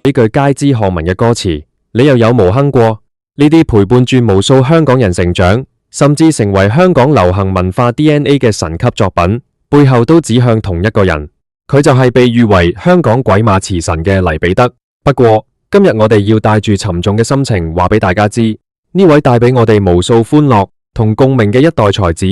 幾句街知巷聞嘅歌詞，你又有冇哼過？呢啲陪伴住無數香港人成長，甚至成為香港流行文化 DNA 嘅神級作品，背後都指向同一個人，佢就係被譽為香港鬼馬詞神嘅黎彼得。不過今日我哋要帶住沉重嘅心情話俾大家知，呢位帶俾我哋無數歡樂同共鳴嘅一代才子，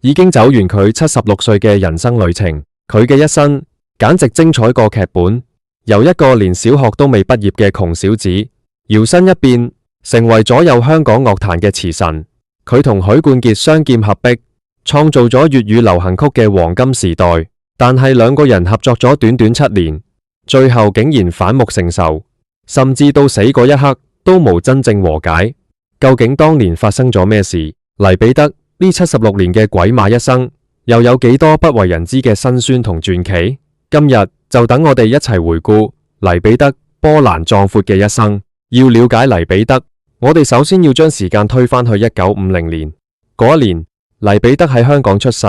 已經走完佢76歲嘅人生旅程。佢嘅一生簡直精彩過劇本，由一個連小學都未畢業嘅窮小子，搖身一變成為左右香港樂壇嘅詞神。佢同許冠傑雙劍合璧，創造咗粵語流行曲嘅黃金時代。但係兩個人合作咗短短7年，最後竟然反目成仇，甚至到死嗰一刻都無真正和解。究竟當年發生咗咩事？黎彼得呢76年嘅鬼馬一生，又有幾多不為人知嘅辛酸同傳奇？今日就等我哋一齊回顧黎彼得波瀾壯闊嘅一生。要了解黎彼得，我哋首先要將時間推返去1950年。嗰一年，黎彼得喺香港出世。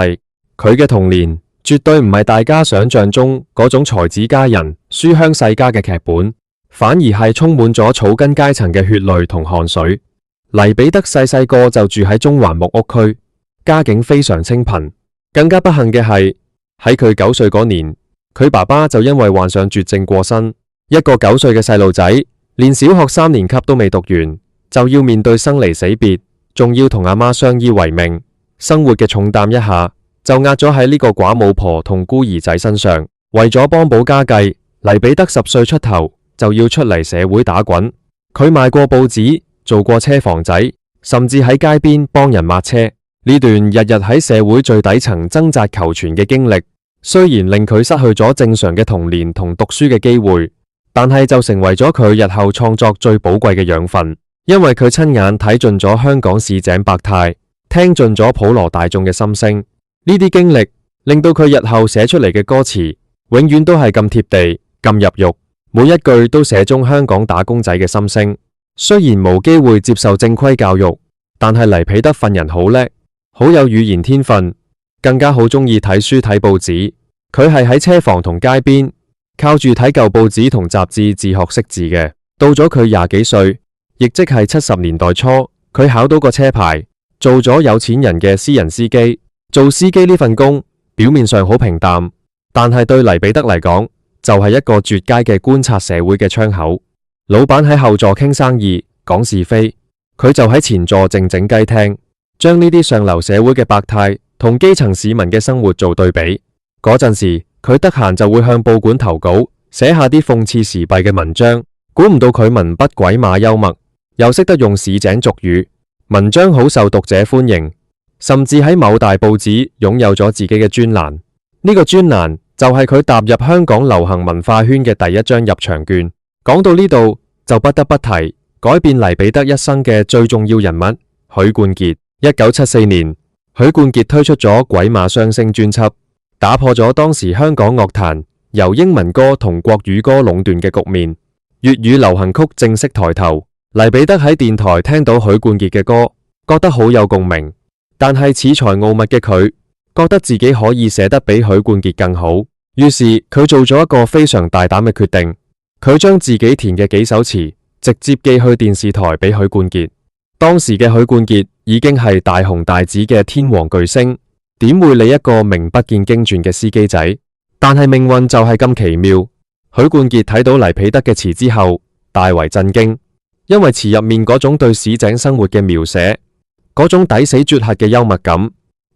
佢嘅童年絕對唔係大家想象中嗰種才子佳人、書香世家嘅劇本，反而係充滿咗草根階層嘅血淚同汗水。黎彼得細個就住喺中環木屋區，家境非常清貧。更加不幸嘅係，喺佢9歲嗰年，佢爸爸就因為患上絕症過身。一個9歲嘅細路仔，連小學3年級都未讀完，就要面對生離死別，仲要同阿媽相依為命，生活嘅重擔一下就壓咗喺呢個寡母婆同孤兒仔身上。為咗幫補家計，黎彼得10歲出頭就要出嚟社會打滾。佢賣過報紙，做過車房仔，甚至喺街邊幫人抹車。呢段日日喺社會最底層掙扎求存嘅經歷，雖然令佢失去咗正常嘅童年同讀書嘅機會，但係就成為咗佢日後創作最寶貴嘅養分。因為佢親眼睇盡咗香港市井百態，聽盡咗普羅大眾嘅心聲。呢啲經歷令到佢日後寫出嚟嘅歌詞，永遠都係咁貼地、咁入肉，每一句都寫中香港打工仔嘅心聲。雖然冇機會接受正規教育，但係黎彼得份人好叻，好有語言天分，更加好中意睇書睇報紙。佢係喺車房同街邊靠住睇舊報紙同雜誌自學識字嘅。到咗佢20幾歲，亦即係70年代初，佢考到個車牌，做咗有錢人嘅私人司機。做司機呢份工表面上好平淡，但係對黎彼得嚟講就係一個絕佳嘅觀察社會嘅窗口。老闆喺後座傾生意講是非，佢就喺前座靜靜雞聽，將呢啲上流社會嘅百態同基層市民嘅生活做對比。嗰陣時佢得閒就會向報館投稿，寫下啲諷刺時弊嘅文章。估唔到佢文筆鬼馬幽默，又識得用市井俗語，文章好受讀者歡迎，甚至喺某大報紙擁有咗自己嘅專欄。呢個專欄就係佢踏入香港流行文化圈嘅第一張入場券。講到呢度就不得不提改變黎彼得一生嘅最重要人物許冠傑。1974年，許冠傑推出咗《鬼馬雙星》專輯，打破咗當時香港樂壇由英文歌同國語歌壟斷嘅局面，粵語流行曲正式抬頭。黎彼得喺電台聽到許冠傑嘅歌，覺得好有共鳴，但係恃才傲物嘅佢覺得自己可以寫得比許冠傑更好，於是佢做咗一個非常大膽嘅決定。佢將自己填嘅幾首詞直接寄去電視台俾許冠傑。當時嘅許冠傑已經係大紅大紫嘅天王巨星，點會理一個名不見經傳嘅司機仔？但係命運就係咁奇妙。許冠傑睇到黎彼得嘅詞之後大為震驚，因為詞入面嗰種對市井生活嘅描寫，嗰種抵死絕核嘅幽默感，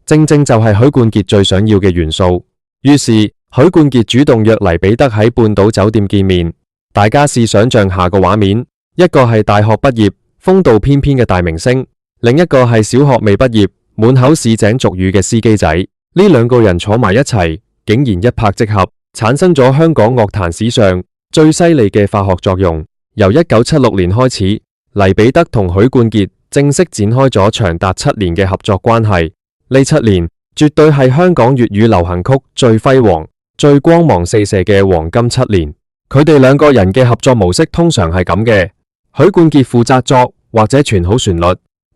正正就係許冠傑最想要嘅元素。於是許冠傑主動約黎彼得喺半島酒店見面。大家試想象下個畫面，一個係大學畢業風度翩翩嘅大明星，另一個係小學未畢業滿口市井俗語嘅司機仔。呢兩個人坐埋一齊，竟然一拍即合，產生咗香港樂壇史上最犀利嘅化學作用。由1976年開始，黎彼得同許冠傑正式展開咗長達7年嘅合作關係。呢7年絕對係香港粵語流行曲最輝煌、最光芒四射嘅黃金7年。佢哋兩個人嘅合作模式通常係咁嘅，許冠傑負責作或者傳好旋律，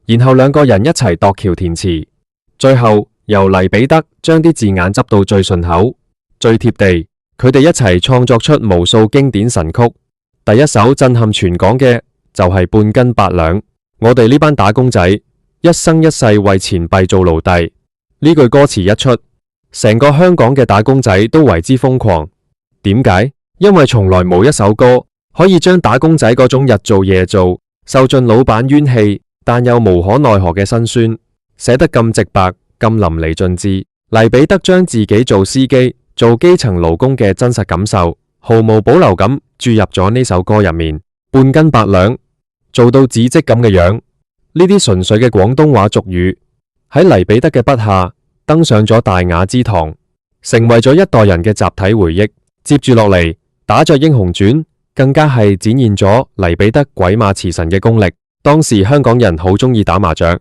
然後兩個人一齊度橋填詞，最後由黎彼得將啲字眼執到最順口、最貼地，佢哋一齊創作出無數經典神曲。第一首震撼全港嘅就係半斤八兩。我哋呢班打工仔一生一世為錢幣做奴隸。呢句歌詞一出，成個香港嘅打工仔都為之瘋狂。點解？因為從來冇一首歌可以將打工仔嗰種日做夜做、受盡老闆冤氣但又無可奈何嘅辛酸寫得咁直白、咁淋漓盡致。黎彼得將自己做司機、做基層勞工嘅真實感受，毫無保留咁注入咗呢首歌入面。半斤八兩，做到紙積咁嘅樣，呢啲純粹嘅廣東話俗語喺黎彼得嘅筆下登上咗大雅之堂，成為咗一代人嘅集體回憶。接住落嚟，打雀英雄傳更加係展現咗黎彼得鬼馬詞神嘅功力。當時香港人好中意打麻雀，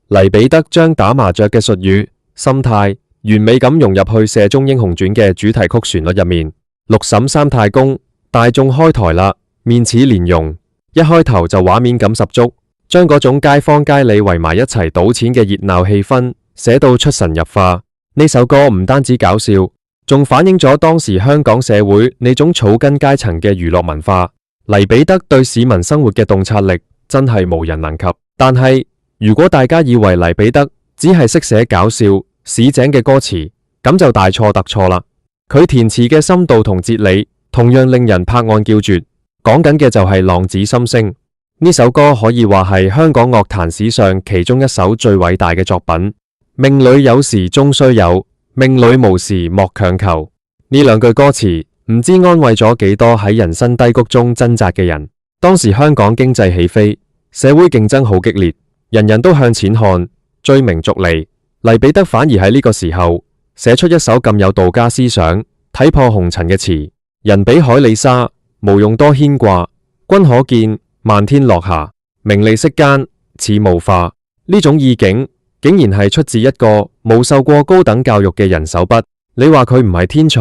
黎彼得將打麻雀嘅術語、心態完美咁融入去《射鵰英雄傳》嘅主題曲旋律入面。六嬸三太公，大眾開台啦，面似蓮蓉，一開頭就畫面感十足，將嗰種街坊街里圍埋一齊賭錢嘅熱鬧氣氛寫到出神入化。呢首歌唔單止搞笑，仲反映咗當時香港社會呢種草根階層嘅娛樂文化。黎彼得對市民生活嘅洞察力真係無人能及。但係如果大家以為黎彼得只係識寫搞笑市井嘅歌詞，咁就大錯特錯啦。佢填詞嘅深度同哲理同樣令人拍案叫絕。講緊嘅就係《浪子心聲》。呢首歌可以話係香港樂壇史上其中一首最偉大嘅作品。命裏有時終須有，命裏無時莫強求。呢兩句歌詞唔知安慰咗幾多喺人生低谷中掙扎嘅人。當時香港經濟起飛，社會競爭好激烈，人人都向錢看，追名逐利。黎彼得反而喺呢個時候寫出一首咁有道家思想、睇破紅塵嘅詞。人比海裏沙，無用多牽掛。君可見，漫天落霞，名利息間，似霧化。呢種意境竟然係出自一個冇受過高等教育嘅人手筆。你話佢唔係天才，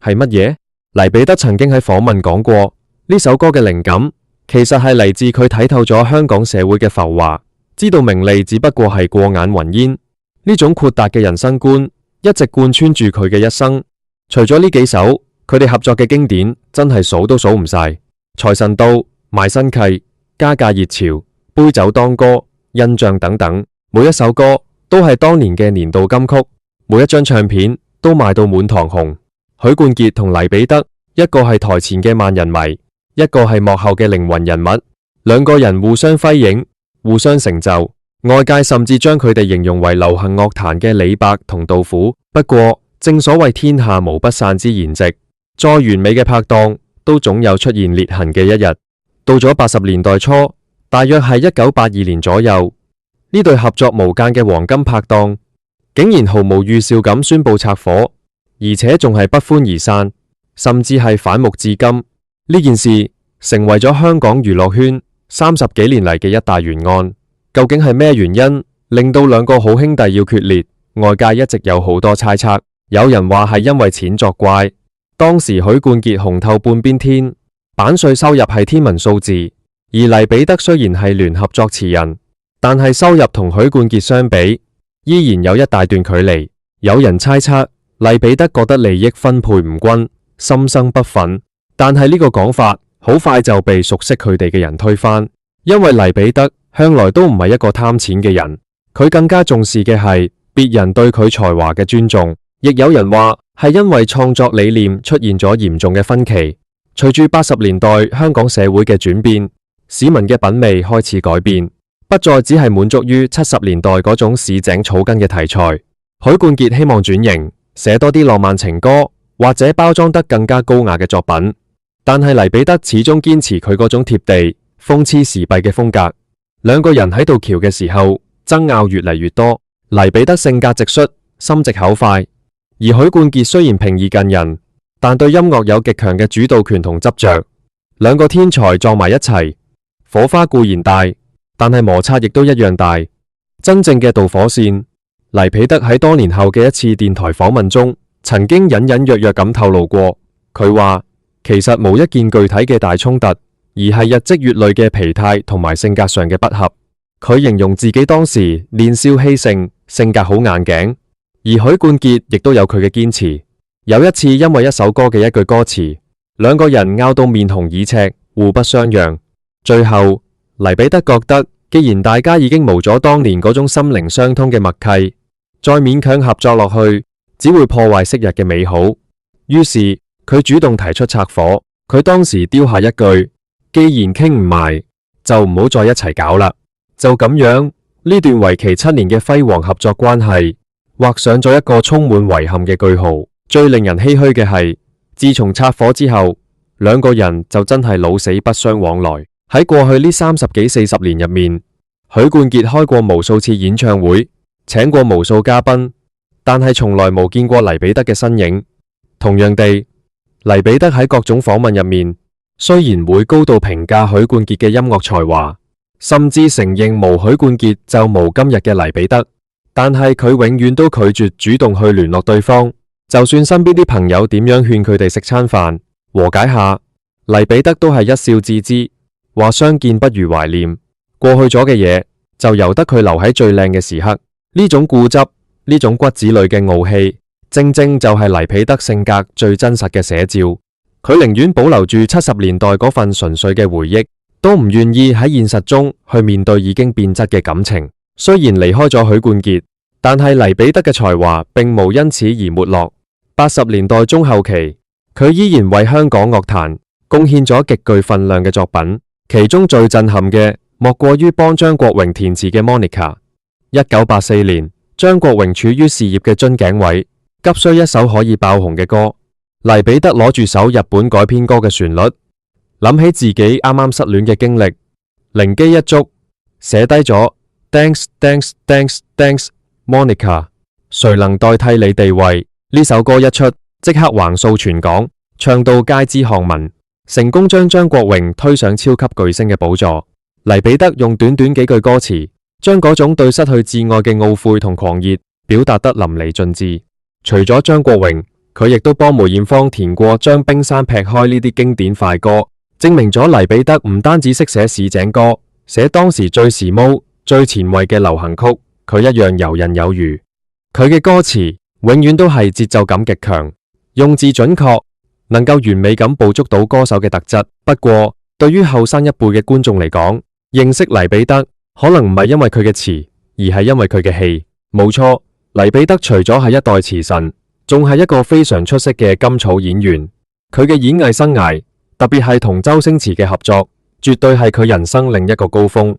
係乜嘢？黎彼得曾經喺訪問講過，呢首歌嘅靈感其實係嚟自佢睇透咗香港社會嘅浮華，知道名利只不過係過眼雲煙。呢種豁達嘅人生觀一直貫穿住佢嘅一生。除咗呢幾首，佢哋合作嘅經典真係數都數唔晒。財神到、賣身契、加價熱潮、杯酒當歌、印象等等，每一首歌都係當年嘅年度金曲，每一張唱片都賣到滿堂紅。許冠傑同黎彼得，一個係台前嘅萬人迷，一個係幕後嘅靈魂人物，兩個人互相輝映，互相成就。外界甚至將佢哋形容為流行樂壇嘅李白同杜甫。不過正所謂天下無不散之筵席，再完美嘅拍檔都總有出現裂痕嘅一日。到咗80年代初，大約係1982年左右，呢對合作無間嘅黃金拍檔竟然毫無預兆咁宣布拆夥，而且仲係不歡而散，甚至係反目至今。呢件事成為咗香港娛樂圈30幾年嚟嘅一大懸案。究竟係咩原因令到兩個好兄弟要決裂？外界一直有好多猜測。有人話係因為錢作怪，當時許冠傑紅透半邊天，版稅收入係天文數字，而黎彼得雖然係聯合作詞人，但係收入同許冠傑相比，依然有一大段距離。有人猜測黎彼得覺得利益分配唔均，心生不忿，但係呢個講法好快就被熟悉佢哋嘅人推翻，因為黎彼得向來都唔係一個貪錢嘅人，佢更加重視嘅係別人對佢才華嘅尊重。亦有人話係因為創作理念出現咗嚴重嘅分歧。隨住80年代香港社會嘅轉變，市民嘅品味開始改變，不再只係滿足於70年代嗰種市井草根嘅題材。許冠傑希望轉型，寫多啲浪漫情歌，或者包裝得更加高雅嘅作品。但係黎彼得始終堅持佢嗰種貼地、諷刺時弊嘅風格。兩個人喺度橋嘅時候，爭拗越嚟越多。黎彼得性格直率，心直口快，而許冠傑雖然平易近人，但對音樂有極強嘅主導權同執着。兩個天才撞埋一齊，火花固然大，但係摩擦亦都一樣大。真正嘅導火線，黎彼得喺多年後嘅一次電台訪問中，曾經隱隱約約咁透露過。佢話其實冇一件具體嘅大衝突，而係日積月累嘅疲態同埋性格上嘅不合。佢形容自己當時年少氣盛，性格好硬頸，而許冠傑亦都有佢嘅堅持。有一次因為一首歌嘅一句歌詞，兩個人拗到面紅耳赤，互不相讓。最後黎彼得覺得，既然大家已經無咗當年嗰種心靈相通嘅默契，再勉強合作落去，只會破壞昔日嘅美好。於是佢主動提出拆夥。佢當時丟下一句：既然傾唔埋，就唔好再一齊搞啦。就咁樣，呢段為期7年嘅輝煌合作關係，畫上咗一個充滿遺憾嘅句號。最令人唏噓嘅係，自從拆夥之後，兩個人就真係老死不相往來。喺過去呢30幾40年入面，許冠傑開過無數次演唱會，請過無數嘉賓，但係從來冇見過黎彼得嘅身影。同樣地，黎彼得喺各種訪問入面，雖然會高度評價許冠傑嘅音樂才華，甚至承認無許冠傑就無今日嘅黎彼得，但係佢永遠都拒絕主動去聯絡對方。就算身邊啲朋友點樣勸佢哋食餐飯和解下，黎彼得都係一笑置之，話相見不如懷念。過去咗嘅嘢就由得佢留喺最靚嘅時刻。呢種固執，呢種骨子裏嘅傲氣，正正就係黎彼得性格最真實嘅寫照。佢寧願保留住70年代嗰份純粹嘅回憶，都唔願意喺現實中去面對已經變質嘅感情。雖然離開咗許冠傑，但係黎彼得嘅才華並無因此而沒落。80年代中後期，佢依然為香港樂壇貢獻咗極具分量嘅作品，其中最震撼嘅莫過於幫張國榮填詞嘅 Monica。1984年，張國榮處於事業嘅樽頸位，急需一首可以爆紅嘅歌。黎彼得攞住首日本改編歌嘅旋律，諗起自己啱啱失戀嘅經歷，靈機一觸，寫低咗 Thanks Thanks Thanks Thanks Monica， 誰能代替你地位。呢首歌一出，即刻橫掃全港，唱到街知巷聞，成功將張國榮推上超級巨星嘅寶座。黎彼得用短短幾句歌詞，將嗰種對失去摯愛嘅懊悔同狂熱表達得淋漓盡致。除咗張國榮，佢亦都幫梅艷芳填過將冰山劈開呢啲經典快歌，證明咗黎彼得唔單止識寫市井歌，寫當時最時髦、最前衛嘅流行曲，佢一樣游刃有餘。佢嘅歌詞永遠都係節奏感極強，用字準確，能夠完美咁捕捉到歌手嘅特質。不過，對於後生一輩嘅觀眾嚟講，認識黎彼得可能唔係因為佢嘅詞，而係因為佢嘅戲。冇錯，黎彼得除咗係一代詞神，仲係一個非常出色嘅甘草演員。佢嘅演藝生涯，特別係同周星馳嘅合作，絕對係佢人生另一個高峰。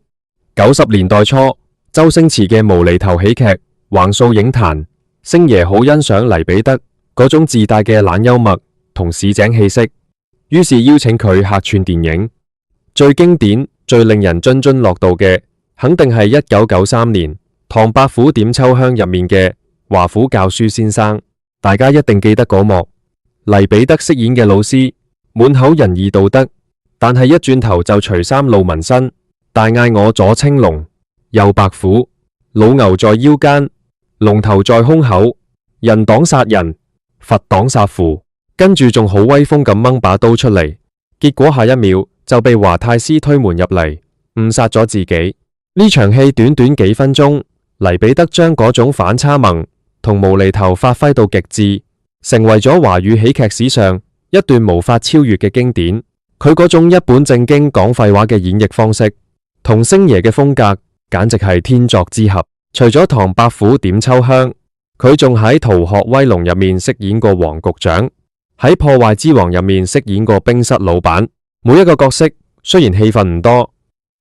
90年代初，周星馳嘅無厘頭喜劇橫掃影壇。星爺好欣賞黎彼得嗰種自帶嘅懶幽默同市井氣息，於是邀請佢客串電影。最經典、最令人津津樂道嘅，肯定係1993年《唐伯虎點秋香》入面嘅華府教書先生。大家一定記得嗰幕，黎彼得飾演嘅老師滿口仁義道德，但係一轉頭就除衫露紋身，大嗌我左青龍，右白虎，老牛在腰間，龍頭在胸口，人擋殺人，佛擋殺父，跟住仲好威風咁掹把刀出嚟，結果下一秒就被華太師推門入嚟，誤殺咗自己。呢場戲短短幾分鐘，黎彼得將嗰種反差萌同無厘頭發揮到極致，成為咗華語喜劇史上一段無法超越嘅經典。佢嗰種一本正經講廢話嘅演繹方式，同星爺嘅風格簡直係天作之合。除咗唐伯虎點秋香，佢仲喺逃學威龍入面飾演過黃局長，喺破壞之王入面飾演過冰室老闆。每一個角色雖然戲份唔多，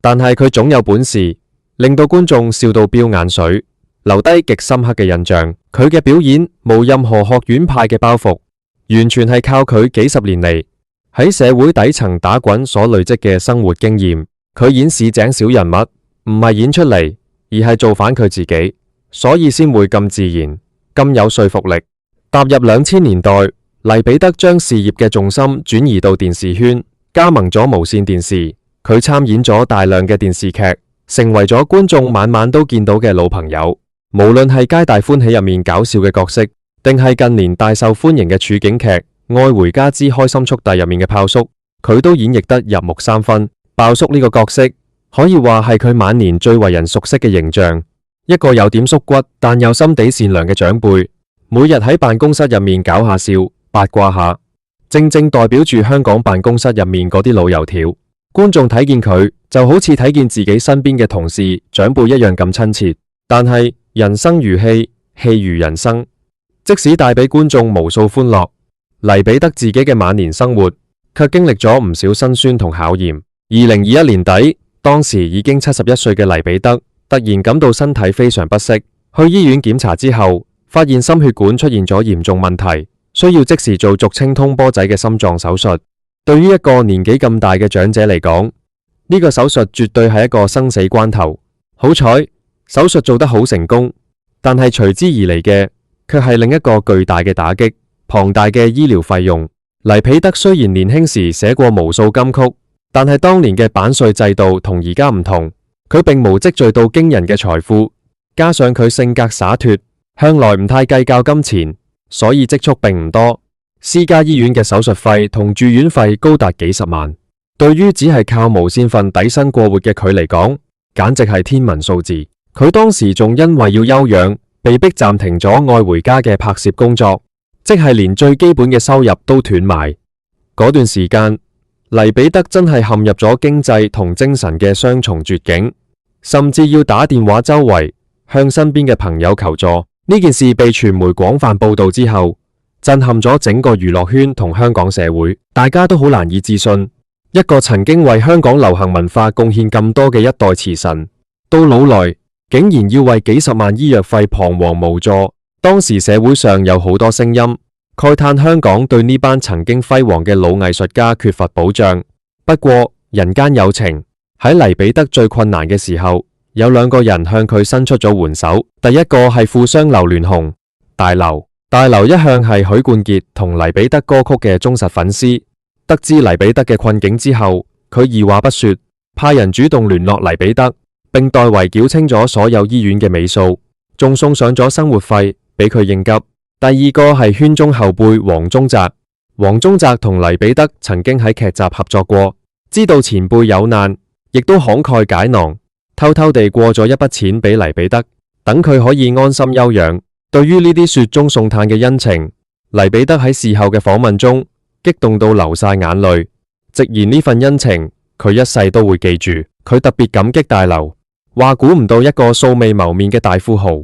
但係佢總有本事令到觀眾笑到飆眼水，留低極深刻嘅印象。佢嘅表演冇任何學院派嘅包袱，完全係靠佢幾十年嚟喺社會底層打滾所累積嘅生活經驗。佢演市井小人物，唔係演出嚟，而係做反佢自己，所以先會咁自然，咁有說服力。踏入2000年代，黎彼得將事業嘅重心轉移到電視圈，加盟咗無線電視。佢參演咗大量嘅電視劇，成為咗觀眾晚晚都見到嘅老朋友。無論係皆大歡喜入面搞笑嘅角色，定係近年大受歡迎嘅處境劇《愛回家之開心速遞》入面嘅豹叔，佢都演繹得入木三分。豹叔呢個角色可以話係佢晚年最為人熟悉嘅形象，一個有點縮骨但又心地善良嘅長輩，每日喺辦公室入面搞下笑，八卦下，正正代表住香港辦公室入面嗰啲老油條。觀眾睇見佢就好似睇見自己身邊嘅同事長輩一樣咁親切。但係人生如戲，戲如人生，即使帶俾觀眾無數歡樂，黎彼得自己嘅晚年生活卻經歷咗唔少辛酸同考驗。2021年底，當時已經71歲嘅黎彼得突然感到身體非常不適，去醫院檢查之後，發現心血管出現咗嚴重問題，需要即時做俗稱通波仔嘅心臟手術。對於一個年紀咁大嘅長者嚟講，呢個手術絕對係一個生死關頭。好彩手術做得好成功，但係隨之而嚟嘅卻係另一個巨大嘅打擊，龐大嘅醫療費用。黎彼得雖然年輕時寫過無數金曲，但係當年嘅版稅制度同而家唔同，佢並無積聚到驚人嘅財富，加上佢性格灑脫，向來唔太計較金錢，所以積蓄並唔多。私家醫院嘅手術費同住院費高達幾十萬，對於只係靠無線份底薪過活嘅佢嚟講，簡直係天文數字。佢當時仲因為要休養，被迫暫停咗《愛回家》嘅拍攝工作，即係連最基本嘅收入都斷埋。嗰段時間，黎彼得真係陷入咗經濟同精神嘅雙重絕境，甚至要打電話周圍向身邊嘅朋友求助。呢件事被傳媒廣泛報道之後，震撼咗整個娛樂圈同香港社會，大家都好難以置信，一個曾經為香港流行文化貢獻咁多嘅一代詞神，到老來竟然要為幾十萬醫藥費彷徨無助。當時社會上有好多聲音慨嘆香港對呢班曾經輝煌嘅老藝術家缺乏保障。不過人間有情，喺黎彼得最困難嘅時候，有兩個人向佢伸出咗援手。第一個係富商劉鑾雄，大劉。大劉一向係許冠傑同黎彼得歌曲嘅忠實粉絲，得知黎彼得嘅困境之後，佢二話不說，派人主動聯絡黎彼得，並代為繳清咗所有醫院嘅尾數，仲送上咗生活費俾佢應急。第二個係圈中後輩黃宗澤，黃宗澤同黎彼得曾經喺劇集合作過，知道前輩有難，亦都慷慨解囊，偷偷地過咗一筆錢俾黎彼得，等佢可以安心休養。對於呢啲雪中送炭嘅恩情，黎彼得喺事後嘅訪問中激動到流晒眼淚，直言呢份恩情佢一世都會記住。佢特別感激大劉，話估唔到一個素未謀面嘅大富豪，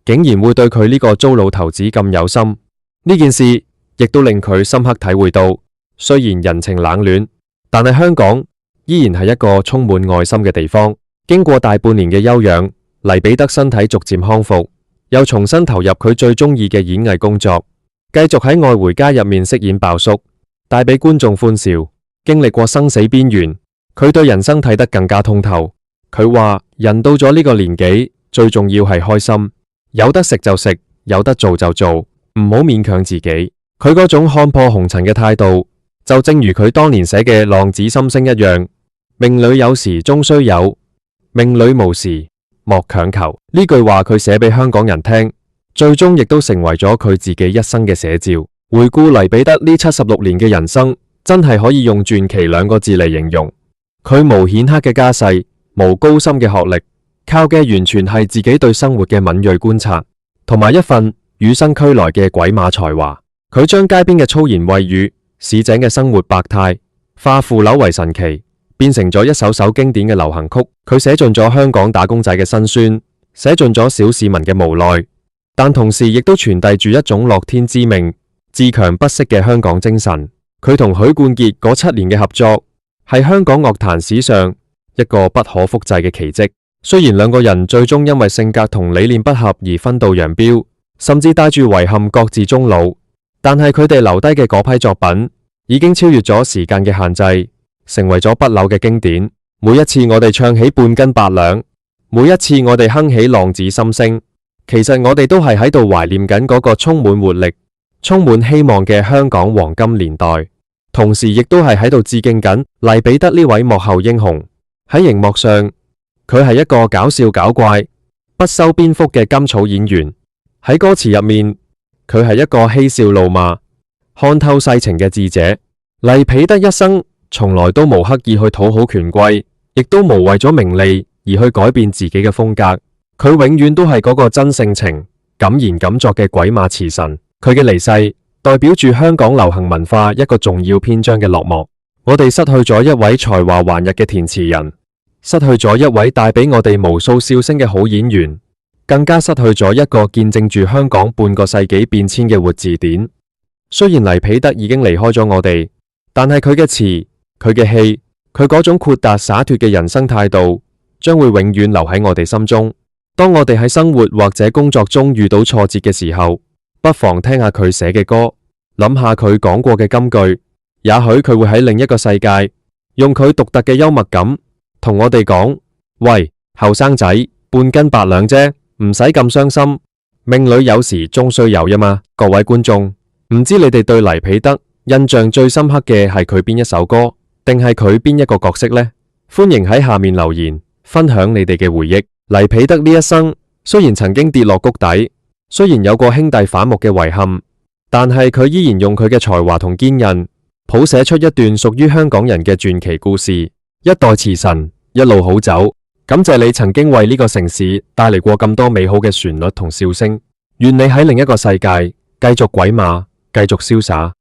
竟然會對佢呢個糟老頭子咁有心。呢件事亦都令佢深刻體會到，雖然人情冷暖，但係香港依然係一個充滿愛心嘅地方。經過大半年嘅休養，黎彼得身體逐漸康復，又重新投入佢最中意嘅演藝工作，繼續喺《愛回家》入面飾演鮑叔，帶俾觀眾歡笑。經歷過生死邊緣，佢對人生睇得更加通透。佢話人到咗呢個年紀，最重要係開心，有得食就食，有得做就做，唔好勉強自己。佢嗰種看破紅塵嘅態度，就正如佢當年寫嘅《浪子心聲》一樣，命裏有時終須有，命裏無時莫強求。呢句話佢寫俾香港人聽，最終亦都成為咗佢自己一生嘅寫照。回顧黎彼得呢76年嘅人生，真係可以用傳奇2個字嚟形容。佢無顯赫嘅家世，無高深嘅學歷，靠嘅完全係自己對生活嘅敏銳觀察，同埋一份與生俱來嘅鬼馬才華。佢將街邊嘅粗言穢語、市井嘅生活百態，化腐朽為神奇，變成咗一首首經典嘅流行曲。佢寫盡咗香港打工仔嘅辛酸，寫盡咗小市民嘅無奈，但同時亦都傳遞住一種樂天知命、自強不息嘅香港精神。佢同許冠傑嗰7年嘅合作，係香港樂壇史上一個不可複製嘅奇蹟。雖然兩個人最終因為性格同理念不合而分道揚鑣，甚至帶住遺憾各自終老，但係佢哋留低嘅嗰批作品已經超越咗時間嘅限制，成為咗不朽嘅經典。每一次我哋唱起半斤八兩，每一次我哋哼起浪子心聲，其實我哋都係喺度懷念緊嗰個充滿活力、充滿希望嘅香港黃金年代，同時亦都係喺度致敬緊黎彼得呢位幕後英雄。喺熒幕上，佢係一個搞笑搞怪、不修邊幅嘅甘草演員；喺歌詞入面，佢係一個嬉笑怒罵、看透世情嘅智者。黎彼得一生從來都無刻意去討好權貴，亦都無為咗名利而去改變自己嘅風格。佢永遠都係嗰個真性情、敢言敢作嘅鬼馬詞神。佢嘅離世代表住香港流行文化一個重要篇章嘅落幕。我哋失去咗一位才華橫溢嘅填詞人，失去咗一位帶俾我哋無數笑聲嘅好演員，更加失去咗一個見證住香港半個世紀變遷嘅活字典。雖然黎彼得已經離開咗我哋，但係佢嘅詞、佢嘅戲、佢嗰種豁達灑脫嘅人生態度，將會永遠留喺我哋心中。當我哋喺生活或者工作中遇到挫折嘅時候，不妨聽下佢寫嘅歌，諗下佢講過嘅金句，也許佢會喺另一個世界，用佢獨特嘅幽默感，同我哋講：喂，後生仔，半斤八兩啫，唔使咁傷心，命裏有時終須有吖嘛。各位觀眾，唔知你哋對黎彼得印象最深刻嘅係佢邊一首歌，定係佢邊一個角色呢？歡迎喺下面留言，分享你哋嘅回憶。黎彼得呢一生雖然曾經跌落谷底，雖然有過兄弟反目嘅遺憾，但係佢依然用佢嘅才華同堅韌，譜寫出一段屬於香港人嘅傳奇故事。一代詞神，一路好走。感謝你曾經為呢個城市帶嚟過咁多美好嘅旋律同笑聲。願你喺另一個世界繼續鬼馬，繼續瀟灑。